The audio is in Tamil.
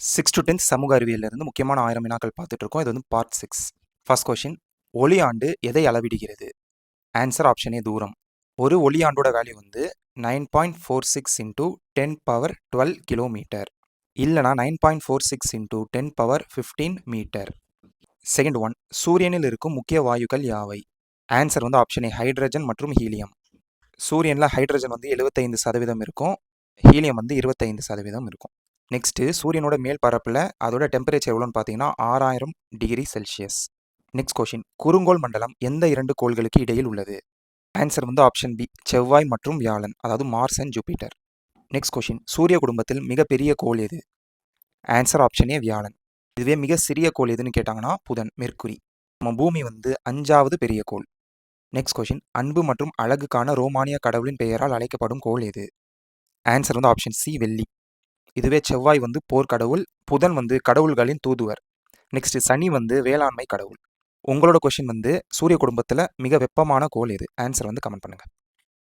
6 to 10th சமூக அறிவியலிருந்து முக்கியமான 1000 வினாக்கள் பார்த்துட்டு இருக்கோம். இது வந்து பார்ட் 6. ஃபர்ஸ்ட் கொஷின், ஒளியாண்டு எதை அளவிடுகிறது? ஆன்சர் ஆப்ஷன் ஏ, தூரம். ஒரு ஒளியாண்டோட வேல்யூ வந்து 9.46 இன்டூ 10^12 கிலோமீட்டர், இல்லைனா 9.46 இன்டூ 10^15 மீட்டர். செகண்ட் ஒன், சூரியனில் இருக்கும் முக்கிய வாயுக்கள் யாவை? ஆன்சர் வந்து ஆப்ஷன் ஏ, ஹைட்ரஜன் மற்றும் ஹீலியம். சூரியனில் ஹைட்ரஜன் வந்து 75% இருக்கும், ஹீலியம் வந்து 25% இருக்கும். நெக்ஸ்ட்டு, சூரியனோட மேல் பரப்பில் அதோட டெம்பரேச்சர் எவ்வளோன்னு பார்த்தீங்கன்னா 6000 டிகிரி செல்சியஸ். நெக்ஸ்ட் கொஷின், குறுங்கோள் மண்டலம் எந்த 2 கோள்களுக்கு இடையில் உள்ளது? ஆன்சர் வந்து ஆப்ஷன் பி, செவ்வாய் மற்றும் வியாழன், அதாவது Mars and Jupiter. Next question, சூரிய குடும்பத்தில் மிகப்பெரிய கோள் எது? ஆன்சர் ஆப்ஷன் ஏ, வியாழன். இதுவே மிக சிறிய கோள் எதுன்னு கேட்டாங்கன்னா புதன், மெர்க்குரி. நம்ம பூமி வந்து 5வது பெரிய கோள். நெக்ஸ்ட் கொஷின், அன்பு மற்றும் அழகுக்கான ரோமானிய கடவுளின் பெயரால் அழைக்கப்படும் கோள் எது? ஆன்சர் வந்து ஆப்ஷன் சி, வெள்ளி. இதுவே செவ்வாய் வந்து போர்க்கடவுள், புதன் வந்து கடவுள்களின் தூதுவர். நெக்ஸ்ட் சனி வந்து வேளாண்மை கடவுள். உங்களோட கொஷின் வந்து சூரிய குடும்பத்தில் மிக வெப்பமான கோள் எது? ஆன்சர் வந்து கமெண்ட் பண்ணுங்க.